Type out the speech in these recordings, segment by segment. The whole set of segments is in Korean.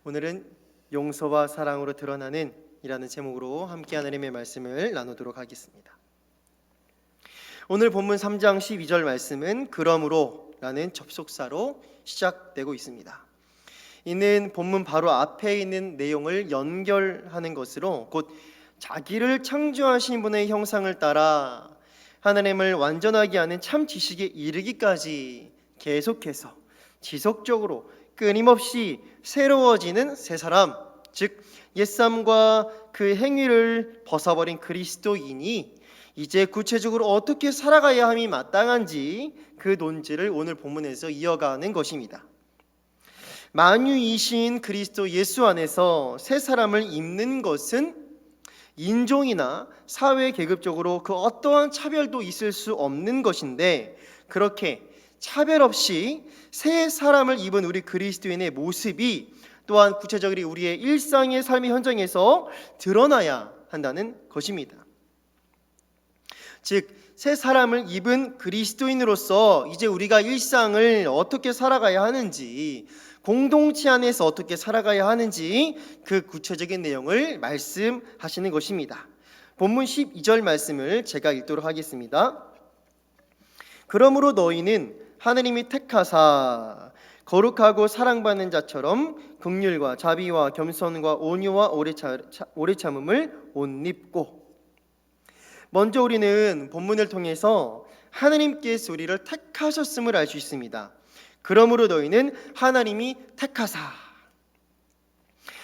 오늘은 용서와 사랑으로 드러나는 이라는 제목으로 함께 하나님의 말씀을 나누도록 하겠습니다. 오늘 본문 3장 12절 말씀은 그러므로 라는 접속사로 시작되고 있습니다. 이는 본문 바로 앞에 있는 내용을 연결하는 것으로 곧 자기를 창조하신 분의 형상을 따라 하나님을 완전하게 하는 참 지식에 이르기까지 계속해서 지속적으로 끊임없이 새로워지는 새 사람, 즉 옛사람과 그 행위를 벗어버린 그리스도인이 이제 구체적으로 어떻게 살아가야 함이 마땅한지 그 논지를 오늘 본문에서 이어가는 것입니다. 만유이신 그리스도 예수 안에서 새 사람을 입는 것은 인종이나 사회 계급적으로 그 어떠한 차별도 있을 수 없는 것인데, 그렇게 차별 없이 새 사람을 입은 우리 그리스도인의 모습이 또한 구체적으로 우리의 일상의 삶의 현장에서 드러나야 한다는 것입니다. 즉, 새 사람을 입은 그리스도인으로서 이제 우리가 일상을 어떻게 살아가야 하는지, 공동체 안에서 어떻게 살아가야 하는지 그 구체적인 내용을 말씀하시는 것입니다. 본문 12절 말씀을 제가 읽도록 하겠습니다. 그러므로 너희는 하느님이 택하사 거룩하고 사랑받는 자처럼 긍휼과 자비와 겸손과 온유와 오래 참음을 옷 입고. 먼저 우리는 본문을 통해서 하나님께서 우리를 택하셨음을 알 수 있습니다. 그러므로 너희는 하나님이 택하사.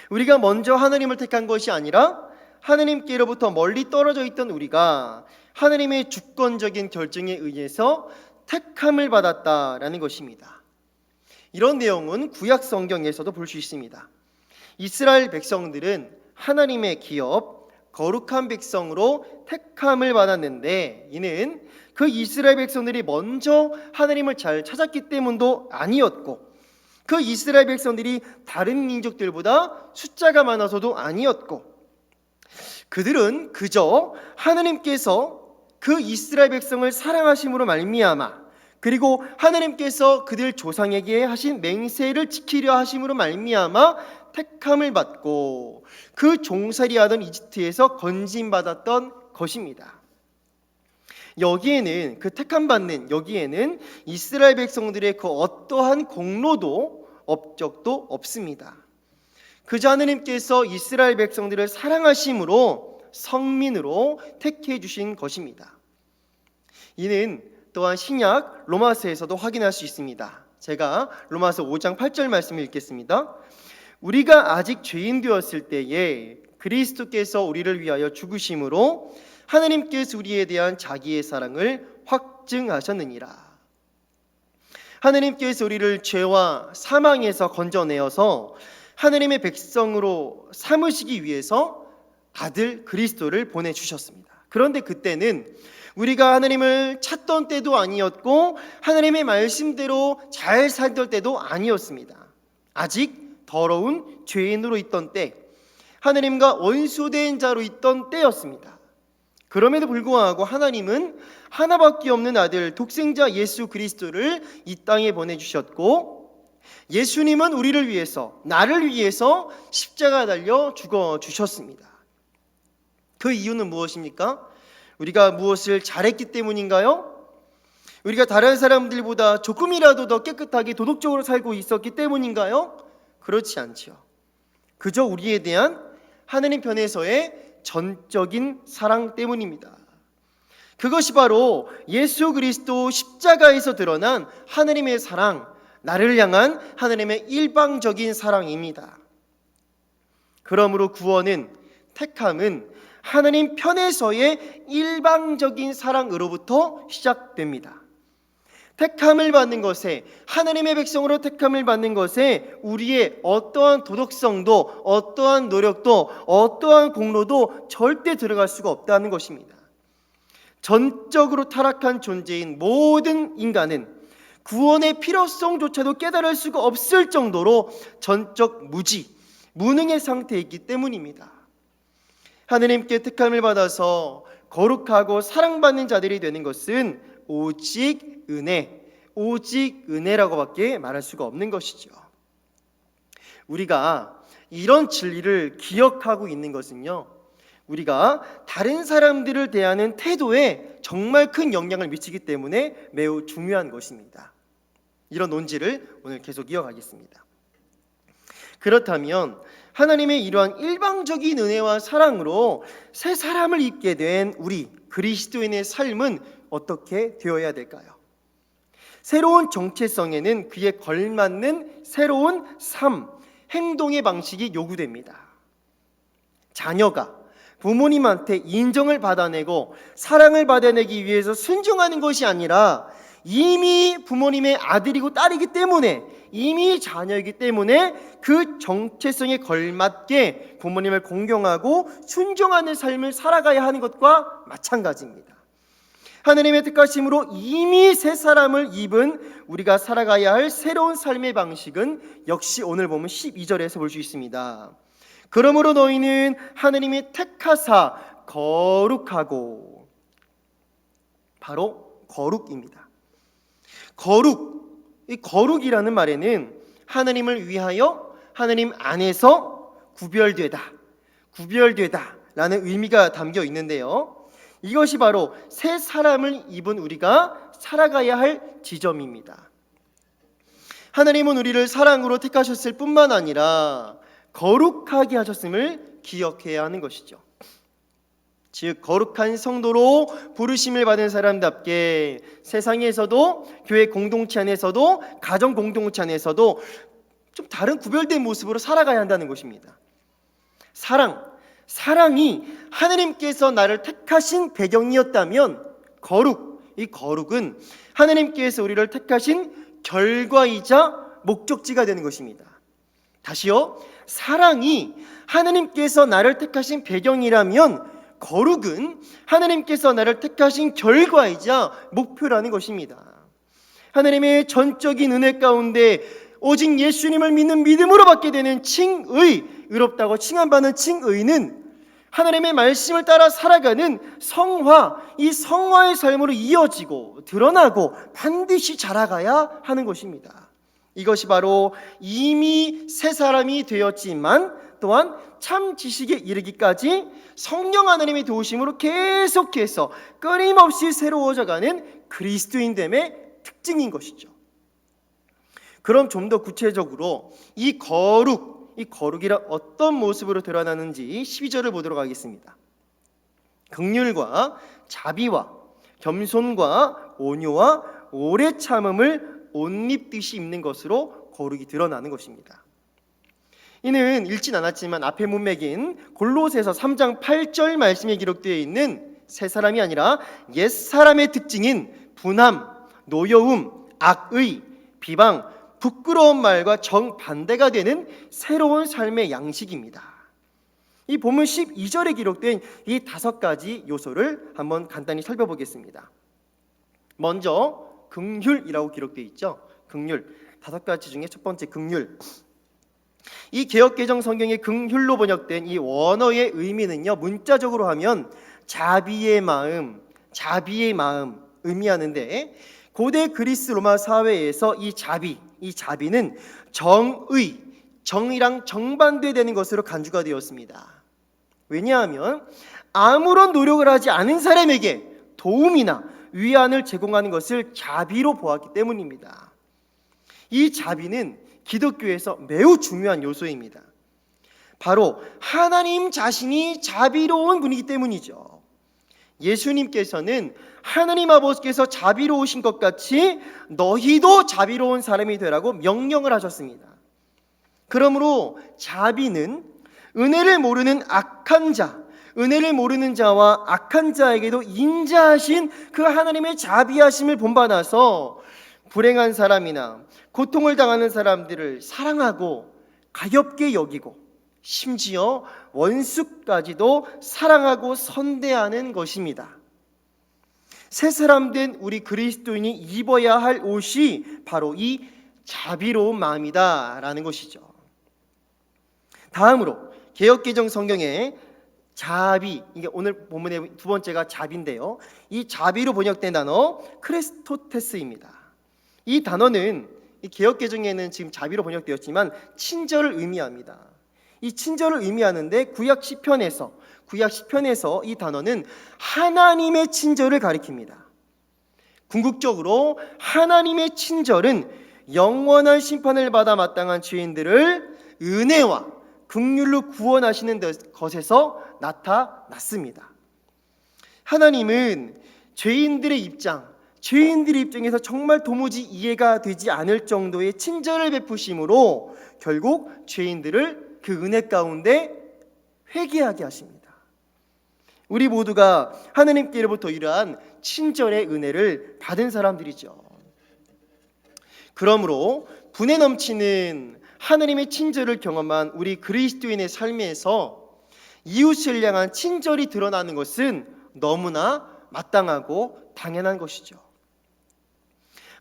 우리가 먼저 하나님을 택한 것이 아니라 하나님께로부터 멀리 떨어져 있던 우리가 하나님의 주권적인 결정에 의해서 택함을 받았다라는 것입니다. 이런 내용은 구약 성경에서도 볼 수 있습니다. 이스라엘 백성들은 하나님의 기업, 거룩한 백성으로 택함을 받았는데, 이는 그 이스라엘 백성들이 먼저 하나님을 잘 찾았기 때문도 아니었고, 그 이스라엘 백성들이 다른 민족들보다 숫자가 많아서도 아니었고, 그들은 그저 하나님께서 그 이스라엘 백성을 사랑하심으로 말미암아, 그리고 하나님께서 그들 조상에게 하신 맹세를 지키려 하심으로 말미암아 택함을 받고 그 종살이하던 이집트에서 건진받았던 것입니다. 여기에는 그 택함 받는 여기에는 이스라엘 백성들의 그 어떠한 공로도 업적도 없습니다. 그저 하나님께서 이스라엘 백성들을 사랑하심으로 성민으로 택해 주신 것입니다. 이는 또한 신약 로마서에서도 확인할 수 있습니다. 제가 로마서 5장 8절 말씀을 읽겠습니다. 우리가 아직 죄인 되었을 때에 그리스도께서 우리를 위하여 죽으심으로 하나님께서 우리에 대한 자기의 사랑을 확증하셨느니라. 하나님께서 우리를 죄와 사망에서 건져내어서 하나님의 백성으로 삼으시기 위해서 아들 그리스도를 보내주셨습니다. 그런데 그때는 우리가 하나님을 찾던 때도 아니었고 하나님의 말씀대로 잘 살던 때도 아니었습니다. 아직 더러운 죄인으로 있던 때, 하나님과 원수된 자로 있던 때였습니다. 그럼에도 불구하고 하나님은 하나밖에 없는 아들 독생자 예수 그리스도를 이 땅에 보내주셨고, 예수님은 우리를 위해서, 나를 위해서 십자가 달려 죽어주셨습니다. 그 이유는 무엇입니까? 우리가 무엇을 잘했기 때문인가요? 우리가 다른 사람들보다 조금이라도 더 깨끗하게 도덕적으로 살고 있었기 때문인가요? 그렇지 않죠. 그저 우리에 대한 하나님 편에서의 전적인 사랑 때문입니다. 그것이 바로 예수 그리스도 십자가에서 드러난 하나님의 사랑, 나를 향한 하나님의 일방적인 사랑입니다. 그러므로 구원은, 택함은 하나님 편에서의 일방적인 사랑으로부터 시작됩니다. 택함을 받는 것에, 하나님의 백성으로 택함을 받는 것에 우리의 어떠한 도덕성도, 어떠한 노력도, 어떠한 공로도 절대 들어갈 수가 없다는 것입니다. 전적으로 타락한 존재인 모든 인간은 구원의 필요성조차도 깨달을 수가 없을 정도로 전적 무능의 상태에 있기 때문입니다. 하나님께 택함을 받아서 거룩하고 사랑받는 자들이 되는 것은 오직 은혜라고밖에 말할 수가 없는 것이죠. 우리가 이런 진리를 기억하고 있는 것은요, 우리가 다른 사람들을 대하는 태도에 정말 큰 영향을 미치기 때문에 매우 중요한 것입니다. 이런 논지를 오늘 계속 이어가겠습니다. 그렇다면 하나님의 이러한 일방적인 은혜와 사랑으로 새 사람을 입게 된 우리 그리스도인의 삶은 어떻게 되어야 될까요? 새로운 정체성에는 그에 걸맞는 새로운 삶, 행동의 방식이 요구됩니다. 자녀가 부모님한테 인정을 받아내고 사랑을 받아내기 위해서 순종하는 것이 아니라 이미 부모님의 아들이고 딸이기 때문에, 이미 자녀이기 때문에 그 정체성에 걸맞게 부모님을 공경하고 순종하는 삶을 살아가야 하는 것과 마찬가지입니다. 하나님의 택하심으로 이미 새 사람을 입은 우리가 살아가야 할 새로운 삶의 방식은 역시 오늘 보면 12절에서 볼 수 있습니다. 그러므로 너희는 하나님이 택하사 거룩하고, 바로 거룩입니다. 이 거룩이라는 말에는 하나님을 위하여 하나님 안에서 구별되다 라는 의미가 담겨 있는데요, 이것이 바로 새 사람을 입은 우리가 살아가야 할 지점입니다. 하나님은 우리를 사랑으로 택하셨을 뿐만 아니라 거룩하게 하셨음을 기억해야 하는 것이죠. 즉 거룩한 성도로 부르심을 받은 사람답게 세상에서도, 교회 공동체 안에서도, 가정 공동체 안에서도 좀 다른 구별된 모습으로 살아가야 한다는 것입니다. 사랑이 하나님께서 나를 택하신 배경이었다면 이 거룩은 하나님께서 우리를 택하신 결과이자 목적지가 되는 것입니다. 다시요, 사랑이 하나님께서 나를 택하신 배경이라면 거룩은 하나님께서 나를 택하신 결과이자 목표라는 것입니다. 하나님의 전적인 은혜 가운데 오직 예수님을 믿는 믿음으로 받게 되는 칭의, 의롭다고 칭함받는 칭의는 하나님의 말씀을 따라 살아가는 성화, 이 성화의 삶으로 이어지고 드러나고 반드시 자라가야 하는 것입니다. 이것이 바로 이미 새 사람이 되었지만 또한 참 지식에 이르기까지 성령 하나님의 도우심으로 계속해서 끊임없이 새로워져가는 그리스도인됨의 특징인 것이죠. 그럼 좀 더 구체적으로 이 거룩이란 어떤 모습으로 드러나는지 12절을 보도록 하겠습니다. 긍휼과 자비와 겸손과 온유와 오래 참음을 옷 입듯이 입는 것으로 거룩이 드러나는 것입니다. 이는 읽진 않았지만 앞에 문맥인 골로새서 3장 8절 말씀에 기록되어 있는 새 사람이 아니라 옛 사람의 특징인 분함, 노여움, 악의, 비방, 부끄러운 말과 정반대가 되는 새로운 삶의 양식입니다. 이 본문 12절에 기록된 이 5가지 요소를 한번 간단히 살펴보겠습니다. 먼저 긍휼이라고 기록되어 있죠. 긍휼, 5가지 중에 첫 번째 긍휼. 이 개역개정 성경의 긍휼로 번역된 이 원어의 의미는요, 문자적으로 하면 자비의 마음 의미하는데, 고대 그리스 로마 사회에서 이 자비는 정의랑 정반대되는 것으로 간주가 되었습니다. 왜냐하면 아무런 노력을 하지 않은 사람에게 도움이나 위안을 제공하는 것을 자비로 보았기 때문입니다. 이 자비는 기독교에서 매우 중요한 요소입니다. 바로 하나님 자신이 자비로운 분이기 때문이죠. 예수님께서는 하나님 아버지께서 자비로우신 것 같이 너희도 자비로운 사람이 되라고 명령을 하셨습니다. 그러므로 자비는 은혜를 모르는 은혜를 모르는 자와 악한 자에게도 인자하신 그 하나님의 자비하심을 본받아서 불행한 사람이나 고통을 당하는 사람들을 사랑하고 가볍게 여기고 심지어 원수까지도 사랑하고 선대하는 것입니다. 새 사람 된 우리 그리스도인이 입어야 할 옷이 바로 이 자비로운 마음이다라는 것이죠. 다음으로 개역개정 성경에 자비, 이게 오늘 본문의 두 번째가 자비인데요, 이 자비로 번역된 단어 크레스토테스입니다. 이 단어는 이 개역개정에는 지금 자비로 번역되었지만 친절을 의미합니다. 이 친절을 의미하는데 구약 시편에서 이 단어는 하나님의 친절을 가리킵니다. 궁극적으로 하나님의 친절은 영원한 심판을 받아 마땅한 죄인들을 은혜와 긍휼로 구원하시는 것에서 나타났습니다. 하나님은 죄인들의 입장에서 정말 도무지 이해가 되지 않을 정도의 친절을 베푸심으로 결국 죄인들을 그 은혜 가운데 회개하게 하십니다. 우리 모두가 하나님께로부터 이러한 친절의 은혜를 받은 사람들이죠. 그러므로 분에 넘치는 하나님의 친절을 경험한 우리 그리스도인의 삶에서 이웃을 향한 친절이 드러나는 것은 너무나 마땅하고 당연한 것이죠.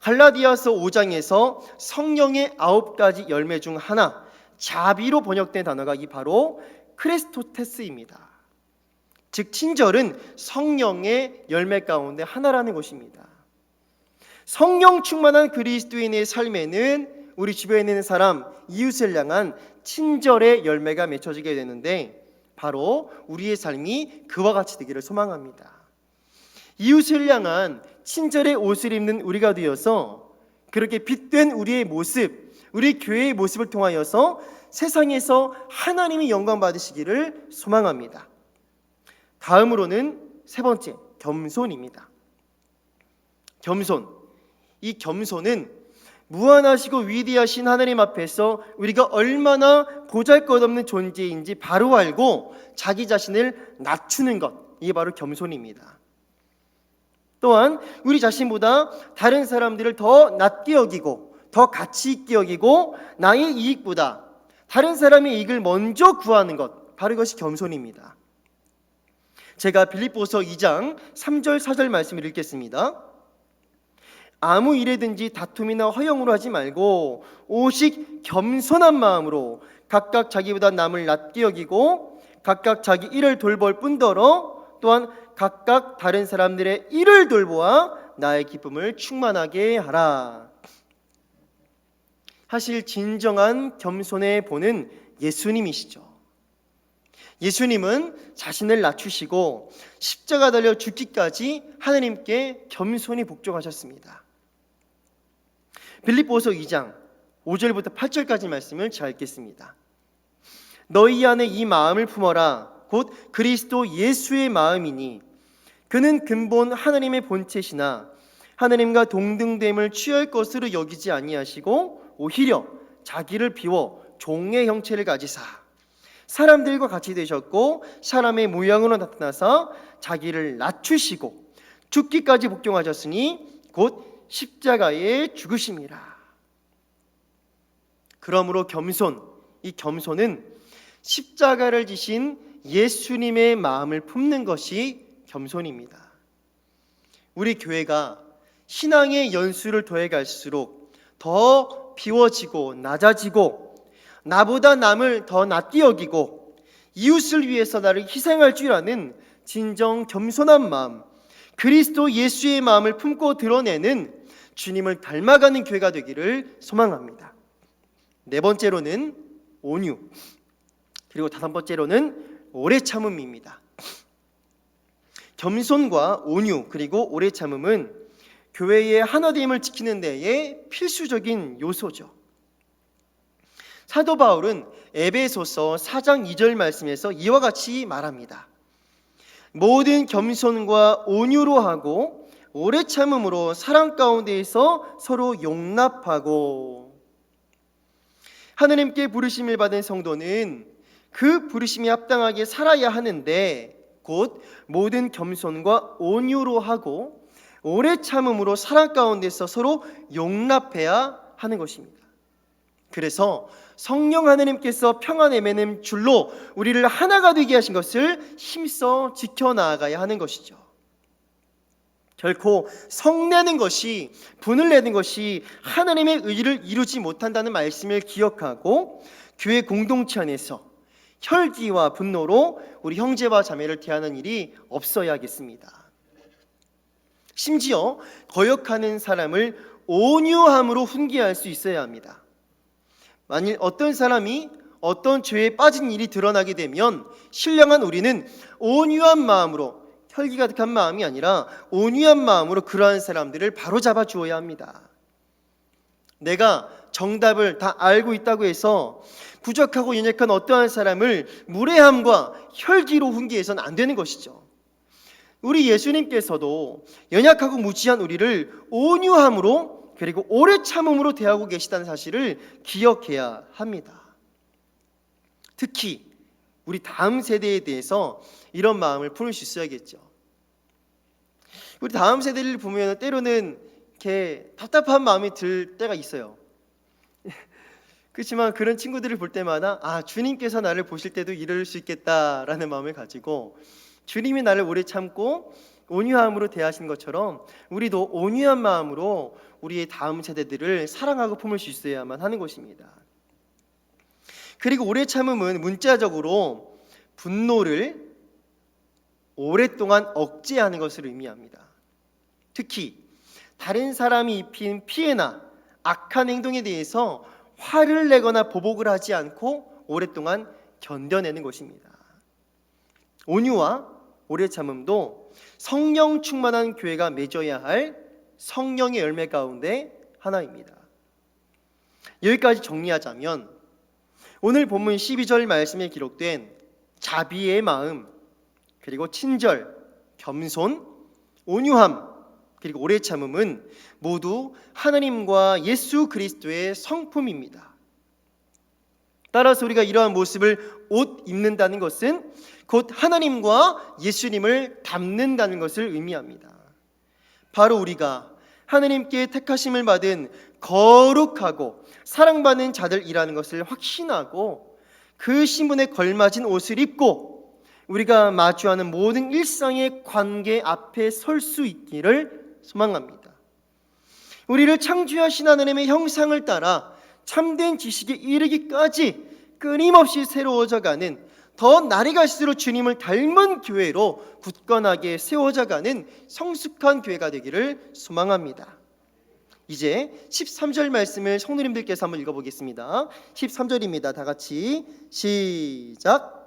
갈라디아서 5장에서 성령의 9가지 열매 중 하나, 자비로 번역된 단어가 바로 크레스토테스입니다. 즉 친절은 성령의 열매 가운데 하나라는 것입니다. 성령 충만한 그리스도인의 삶에는 우리 주변에 있는 사람, 이웃을 향한 친절의 열매가 맺혀지게 되는데 바로 우리의 삶이 그와 같이 되기를 소망합니다. 이웃을 향한 친절의 옷을 입는 우리가 되어서 그렇게 빛된 우리의 모습, 우리 교회의 모습을 통하여서 세상에서 하나님이 영광 받으시기를 소망합니다. 다음으로는 세 번째, 겸손입니다. 이 겸손은 무한하시고 위대하신 하나님 앞에서 우리가 얼마나 보잘것없는 존재인지 바로 알고 자기 자신을 낮추는 것, 이게 바로 겸손입니다. 또한 우리 자신보다 다른 사람들을 더 낮게 여기고 더 가치 있게 여기고 나의 이익보다 다른 사람의 이익을 먼저 구하는 것, 바로 이것이 겸손입니다. 제가 빌립보서 2장 3절 4절 말씀을 읽겠습니다. 아무 일에든지 다툼이나 허영으로 하지 말고 오직 겸손한 마음으로 각각 자기보다 남을 낮게 여기고 각각 자기 일을 돌볼 뿐더러 또한 각각 다른 사람들의 일을 돌보아 나의 기쁨을 충만하게 하라. 사실 진정한 겸손의 본은 예수님이시죠. 예수님은 자신을 낮추시고 십자가 달려 죽기까지 하나님께 겸손히 복종하셨습니다. 빌립보서 2장 5절부터 8절까지 말씀을 잘 읽겠습니다. 너희 안에 이 마음을 품어라. 곧 그리스도 예수의 마음이니 그는 근본 하나님의 본체시나 하나님과 동등됨을 취할 것으로 여기지 아니하시고 오히려 자기를 비워 종의 형체를 가지사 사람들과 같이 되셨고 사람의 모양으로 나타나서 자기를 낮추시고 죽기까지 복종하셨으니 곧 십자가에 죽으심이라. 그러므로 이 겸손은 십자가를 지신 예수님의 마음을 품는 것이 겸손입니다. 우리 교회가 신앙의 연수를 더해갈수록 더 비워지고 낮아지고 나보다 남을 더 낮게 여기고 이웃을 위해서 나를 희생할 줄 아는 진정 겸손한 마음, 그리스도 예수의 마음을 품고 드러내는 주님을 닮아가는 교회가 되기를 소망합니다. 네 번째로는 온유, 그리고 다섯 번째로는 오래 참음입니다. 겸손과 온유 그리고 오래 참음은 교회의 하나됨을 지키는 데에 필수적인 요소죠. 사도 바울은 에베소서 4장 2절 말씀에서 이와 같이 말합니다. 모든 겸손과 온유로 하고 오래 참음으로 사랑 가운데에서 서로 용납하고. 하나님께 부르심을 받은 성도는 그 부르심에 합당하게 살아야 하는데 곧 모든 겸손과 온유로 하고 오래 참음으로 사랑 가운데서 서로 용납해야 하는 것입니다. 그래서 성령 하나님께서 평안에 매는 줄로 우리를 하나가 되게 하신 것을 힘써 지켜나가야 하는 것이죠. 결코 성내는 것이, 분을 내는 것이 하나님의 의를 이루지 못한다는 말씀을 기억하고 교회 공동체 안에서 혈기와 분노로 우리 형제와 자매를 대하는 일이 없어야겠습니다. 심지어 거역하는 사람을 온유함으로 훈계할 수 있어야 합니다. 만일 어떤 사람이 어떤 죄에 빠진 일이 드러나게 되면 신령한 우리는 온유한 마음으로, 혈기 가득한 마음이 아니라 온유한 마음으로 그러한 사람들을 바로잡아 주어야 합니다. 내가 정답을 다 알고 있다고 해서 부족하고 연약한 어떠한 사람을 무례함과 혈기로 훈계해서는 안 되는 것이죠. 우리 예수님께서도 연약하고 무지한 우리를 온유함으로 그리고 오래 참음으로 대하고 계시다는 사실을 기억해야 합니다. 특히 우리 다음 세대에 대해서 이런 마음을 품을 수 있어야겠죠. 우리 다음 세대를 보면 때로는 이렇게 답답한 마음이 들 때가 있어요. 그렇지만 그런 친구들을 볼 때마다 주님께서 나를 보실 때도 이럴 수 있겠다라는 마음을 가지고 주님이 나를 오래 참고 온유함으로 대하신 것처럼 우리도 온유한 마음으로 우리의 다음 세대들을 사랑하고 품을 수 있어야만 하는 것입니다. 그리고 오래 참음은 문자적으로 분노를 오랫동안 억제하는 것을 의미합니다. 특히 다른 사람이 입힌 피해나 악한 행동에 대해서 화를 내거나 보복을 하지 않고 오랫동안 견뎌내는 것입니다. 온유와 오래 참음도 성령 충만한 교회가 맺어야 할 성령의 열매 가운데 하나입니다. 여기까지 정리하자면 오늘 본문 12절 말씀에 기록된 자비의 마음, 그리고 친절, 겸손, 온유함, 그리고 오래 참음은 모두 하나님과 예수 그리스도의 성품입니다. 따라서 우리가 이러한 모습을 옷 입는다는 것은 곧 하나님과 예수님을 닮는다는 것을 의미합니다. 바로 우리가 하나님께 택하심을 받은 거룩하고 사랑받는 자들이라는 것을 확신하고 그 신분에 걸맞은 옷을 입고 우리가 마주하는 모든 일상의 관계 앞에 설 수 있기를 소망합니다. 우리를 창조하신 하나님의 형상을 따라 참된 지식에 이르기까지 끊임없이 새로워져가는, 더 날이 갈수록 주님을 닮은 교회로 굳건하게 세워져가는 성숙한 교회가 되기를 소망합니다. 이제 13절 말씀을 성도님들께서 한번 읽어보겠습니다. 13절입니다. 다 같이 시작.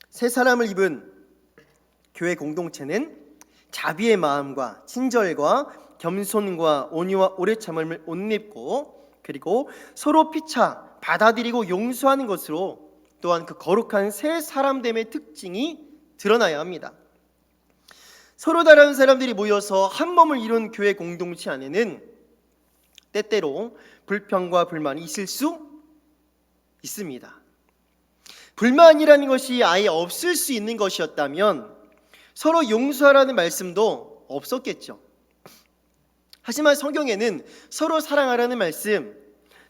새 사람을 입은 교회 공동체는 자비의 마음과 친절과 겸손과 온유와 오래 참음을 옷 입고 그리고 서로 피차 받아들이고 용서하는 것으로 또한 그 거룩한 새 사람됨의 특징이 드러나야 합니다. 서로 다른 사람들이 모여서 한 몸을 이룬 교회 공동체 안에는 때때로 불평과 불만이 있을 수 있습니다. 불만이라는 것이 아예 없을 수 있는 것이었다면 서로 용서하라는 말씀도 없었겠죠. 하지만 성경에는 서로 사랑하라는 말씀,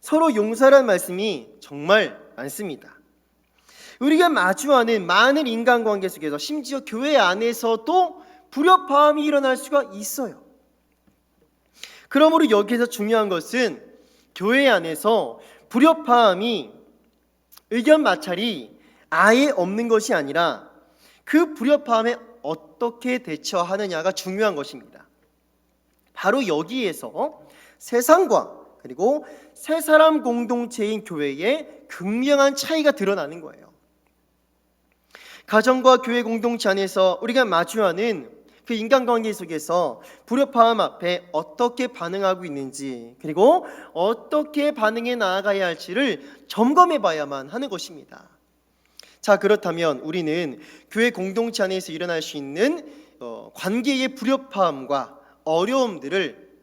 서로 용서하라는 말씀이 정말 많습니다. 우리가 마주하는 많은 인간관계 속에서 심지어 교회 안에서도 불협화음이 일어날 수가 있어요. 그러므로 여기서 중요한 것은 교회 안에서 불협화음이, 의견 마찰이 아예 없는 것이 아니라 그 불협화음에 어떻게 대처하느냐가 중요한 것입니다. 바로 여기에서 세상과 그리고 새 사람 공동체인 교회의 극명한 차이가 드러나는 거예요. 가정과 교회 공동체 안에서 우리가 마주하는 그 인간관계 속에서 불협화음 앞에 어떻게 반응하고 있는지, 그리고 어떻게 반응해 나아가야 할지를 점검해 봐야만 하는 것입니다. 자, 그렇다면 우리는 교회 공동체 안에서 일어날 수 있는 관계의 불협화음과 어려움들을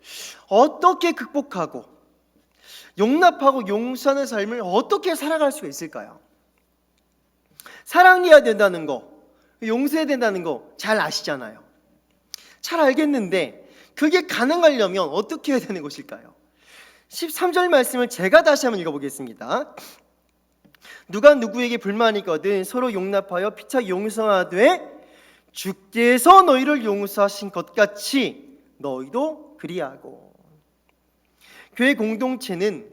어떻게 극복하고 용납하고 용서하는 삶을 어떻게 살아갈 수가 있을까요? 사랑해야 된다는 거, 용서해야 된다는 거 잘 아시잖아요. 잘 알겠는데 그게 가능하려면 어떻게 해야 되는 것일까요? 13절 말씀을 제가 다시 한번 읽어보겠습니다. 누가 누구에게 불만이 있거든 서로 용납하여 피차 용서하되 주께서 너희를 용서하신 것 같이 너희도 그리하고. 교회 공동체는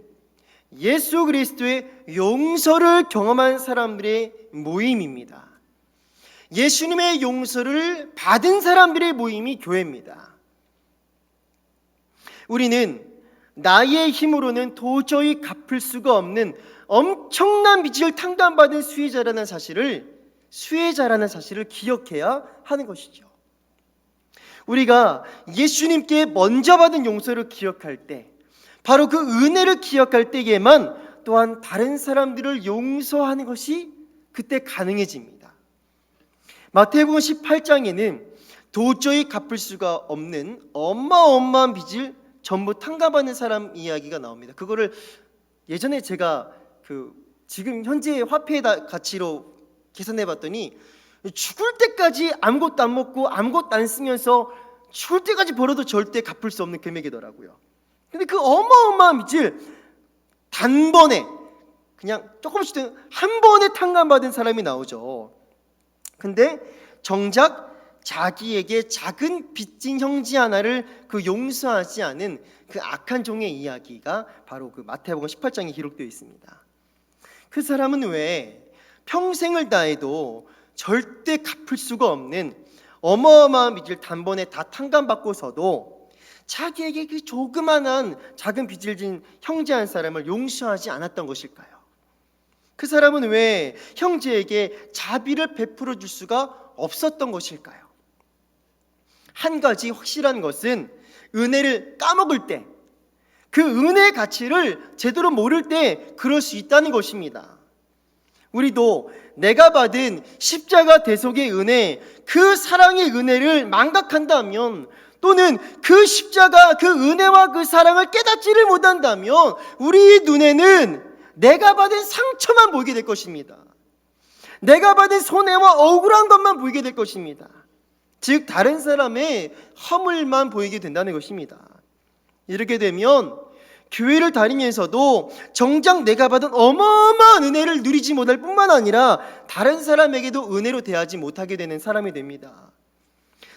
예수 그리스도의 용서를 경험한 사람들의 모임입니다. 예수님의 용서를 받은 사람들의 모임이 교회입니다. 우리는 나의 힘으로는 도저히 갚을 수가 없는 엄청난 빚을 탕감받은 수혜자라는 사실을 기억해야 하는 것이죠. 우리가 예수님께 먼저 받은 용서를 기억할 때, 바로 그 은혜를 기억할 때에만 또한 다른 사람들을 용서하는 것이 그때 가능해집니다. 마태복음 18장에는 도저히 갚을 수가 없는 어마어마한 빚을 전부 탕감받는 사람 이야기가 나옵니다. 그거를 예전에 제가 지금 현재 화폐 가치로 계산해 봤더니 죽을 때까지 아무것도 안 먹고 아무것도 안 쓰면서 죽을 때까지 벌어도 절대 갚을 수 없는 금액이더라고요. 근데 그 어마어마한 빚을 단번에 그냥 조금씩 한 번에 탕감받은 사람이 나오죠. 근데 정작 자기에게 작은 빚진 형제 하나를 용서하지 않은 그 악한 종의 이야기가 바로 그 마태복음 18장에 기록되어 있습니다. 그 사람은 왜 평생을 다해도 절대 갚을 수가 없는 어마어마한 빚을 단번에 다 탕감받고서도 자기에게 그 조그만한 작은 빚을 진 형제 한 사람을 용서하지 않았던 것일까요? 그 사람은 왜 형제에게 자비를 베풀어 줄 수가 없었던 것일까요? 한 가지 확실한 것은 은혜를 까먹을 때, 그 은혜의 가치를 제대로 모를 때 그럴 수 있다는 것입니다. 우리도 내가 받은 십자가 대속의 은혜, 그 사랑의 은혜를 망각한다면, 또는 그 십자가, 그 은혜와 그 사랑을 깨닫지를 못한다면 우리 눈에는 내가 받은 상처만 보이게 될 것입니다. 내가 받은 손해와 억울한 것만 보이게 될 것입니다. 즉 다른 사람의 허물만 보이게 된다는 것입니다. 이렇게 되면 교회를 다니면서도 정작 내가 받은 어마어마한 은혜를 누리지 못할 뿐만 아니라 다른 사람에게도 은혜로 대하지 못하게 되는 사람이 됩니다.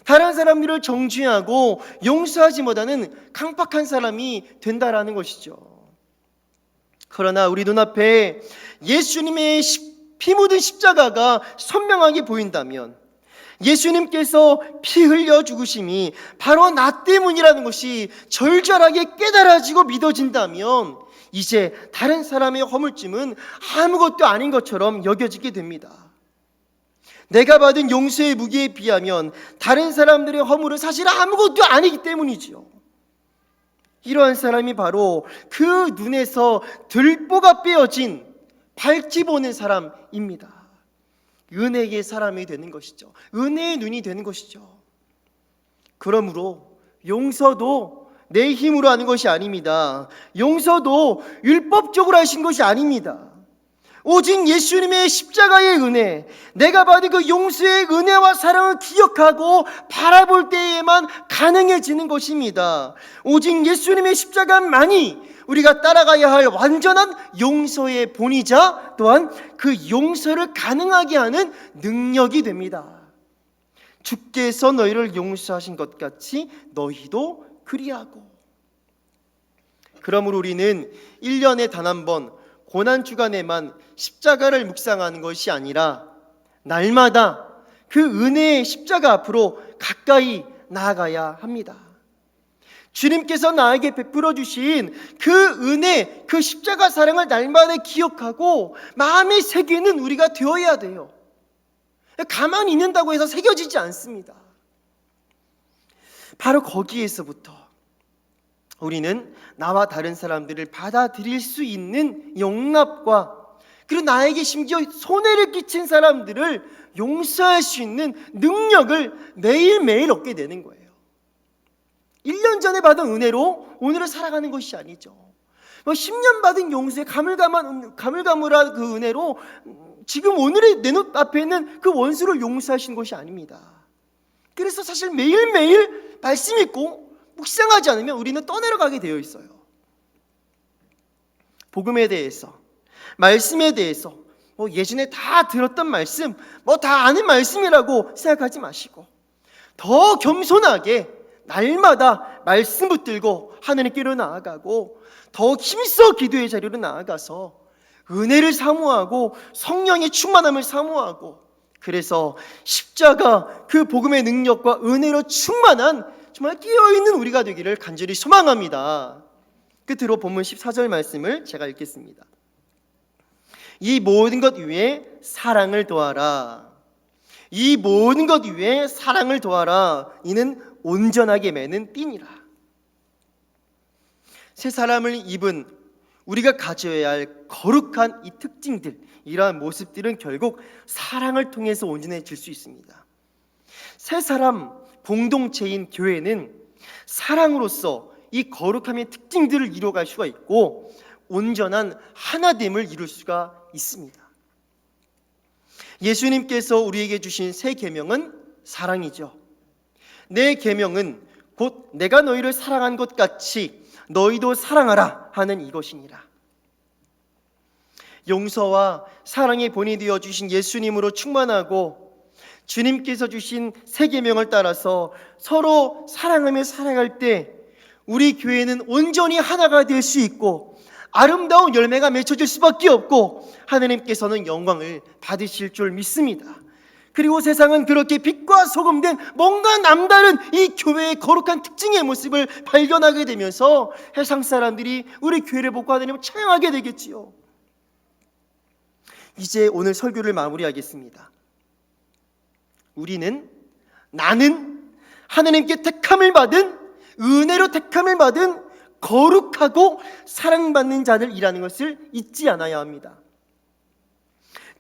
다른 사람들을 정죄하고 용서하지 못하는 강팍한 사람이 된다라는 것이죠. 그러나 우리 눈앞에 예수님의 피 묻은 십자가가 선명하게 보인다면, 예수님께서 피 흘려 죽으심이 바로 나 때문이라는 것이 절절하게 깨달아지고 믿어진다면 이제 다른 사람의 허물짐은 아무것도 아닌 것처럼 여겨지게 됩니다. 내가 받은 용서의 무게에 비하면 다른 사람들의 허물은 사실 아무것도 아니기 때문이지요. 이러한 사람이 바로 그 눈에서 들보가 빼어진 밝지 보는 사람입니다. 은혜의 사람이 되는 것이죠. 은혜의 눈이 되는 것이죠. 그러므로 용서도 내 힘으로 하는 것이 아닙니다. 용서도 율법적으로 하신 것이 아닙니다. 오직 예수님의 십자가의 은혜, 내가 받은 그 용서의 은혜와 사랑을 기억하고 바라볼 때에만 가능해지는 것입니다. 오직 예수님의 십자가만이 우리가 따라가야 할 완전한 용서의 본이자 또한 그 용서를 가능하게 하는 능력이 됩니다. 주께서 너희를 용서하신 것 같이 너희도 그리하고. 그러므로 우리는 1년에 단 한 번 고난주간에만 십자가를 묵상하는 것이 아니라 날마다 그 은혜의 십자가 앞으로 가까이 나아가야 합니다. 주님께서 나에게 베풀어 주신 그 은혜, 그 십자가 사랑을 날마다 기억하고 마음에 새기는 우리가 되어야 돼요. 가만히 있는다고 해서 새겨지지 않습니다. 바로 거기에서부터 우리는 나와 다른 사람들을 받아들일 수 있는 용납과, 그리고 나에게 심지어 손해를 끼친 사람들을 용서할 수 있는 능력을 매일매일 얻게 되는 거예요. 1년 전에 받은 은혜로 오늘을 살아가는 것이 아니죠. 10년 받은 용서의 가물가물한 그 은혜로 지금 오늘의 내 눈앞에 있는 그 원수를 용서하신 것이 아닙니다. 그래서 사실 매일매일 말씀 읽고 묵상하지 않으면 우리는 떠내려가게 되어 있어요. 복음에 대해서, 말씀에 대해서 예전에 다 들었던 말씀, 다 아는 말씀이라고 생각하지 마시고 더 겸손하게 날마다 말씀 붙들고 하나님께로 나아가고 더 힘써 기도의 자리로 나아가서 은혜를 사모하고 성령의 충만함을 사모하고 그래서 십자가 그 복음의 능력과 은혜로 충만한 정말 깨어있는 우리가 되기를 간절히 소망합니다. 끝으로 본문 14절 말씀을 제가 읽겠습니다. 이 모든 것 위에 사랑을 더하라. 이 모든 것 위에 사랑을 더하라. 이는 온전하게 매는 띠니라. 새 사람을 입은 우리가 가져야 할 거룩한 이 특징들, 이러한 모습들은 결국 사랑을 통해서 온전해질 수 있습니다. 새 사람 공동체인 교회는 사랑으로서 이 거룩함의 특징들을 이루어갈 수가 있고 온전한 하나됨을 이룰 수가 있습니다. 예수님께서 우리에게 주신 새 계명은 사랑이죠. 내 계명은 곧 내가 너희를 사랑한 것 같이 너희도 사랑하라 하는 이것이니라. 용서와 사랑의 본이 되어 주신 예수님으로 충만하고 주님께서 주신 새 계명을 따라서 서로 사랑하며 살아갈 때 우리 교회는 온전히 하나가 될 수 있고 아름다운 열매가 맺혀질 수밖에 없고 하나님께서는 영광을 받으실 줄 믿습니다. 그리고 세상은 그렇게 빛과 소금된 뭔가 남다른 이 교회의 거룩한 특징의 모습을 발견하게 되면서 세상 사람들이 우리 교회를 보고 하나님을 찬양하게 되겠지요. 이제 오늘 설교를 마무리하겠습니다. 나는 하나님께 택함을 받은, 은혜로 택함을 받은 거룩하고 사랑받는 자들이라는 것을 잊지 않아야 합니다.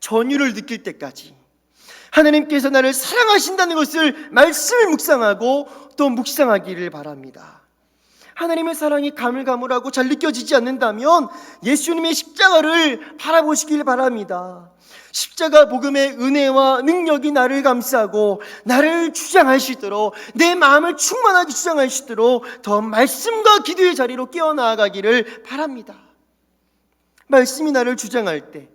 전율을 느낄 때까지 하나님께서 나를 사랑하신다는 것을 말씀을 묵상하고 또 묵상하기를 바랍니다. 하나님의 사랑이 가물가물하고 잘 느껴지지 않는다면 예수님의 십자가를 바라보시길 바랍니다. 십자가 복음의 은혜와 능력이 나를 감싸고 나를 주장할 수 있도록, 내 마음을 충만하게 주장할 수 있도록 더 말씀과 기도의 자리로 깨어나가기를 바랍니다. 말씀이 나를 주장할 때,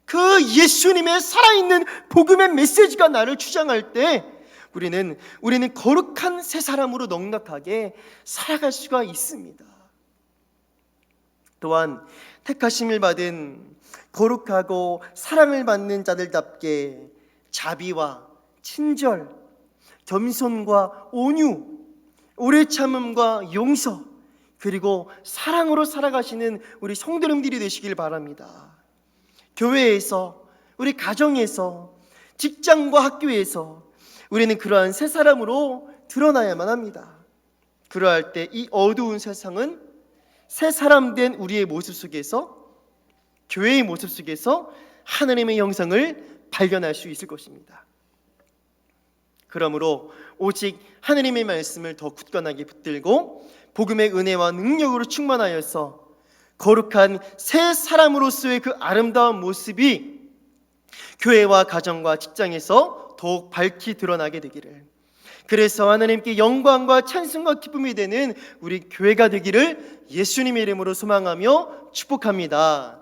그 예수님의 살아있는 복음의 메시지가 나를 주장할 때 우리는 거룩한 새 사람으로 넉넉하게 살아갈 수가 있습니다. 또한 택하심을 받은 거룩하고 사랑을 받는 자들답게 자비와 친절, 겸손과 온유, 오래 참음과 용서, 그리고 사랑으로 살아가시는 우리 성도님들이 되시길 바랍니다. 교회에서, 우리 가정에서, 직장과 학교에서 우리는 그러한 새 사람으로 드러나야만 합니다. 그러할 때 이 어두운 세상은 새 사람 된 우리의 모습 속에서, 교회의 모습 속에서 하나님의 형상을 발견할 수 있을 것입니다. 그러므로 오직 하나님의 말씀을 더 굳건하게 붙들고 복음의 은혜와 능력으로 충만하여서 거룩한 새 사람으로서의 그 아름다운 모습이 교회와 가정과 직장에서 더욱 밝히 드러나게 되기를, 그래서 하나님께 영광과 찬송과 기쁨이 되는 우리 교회가 되기를 예수님의 이름으로 소망하며 축복합니다.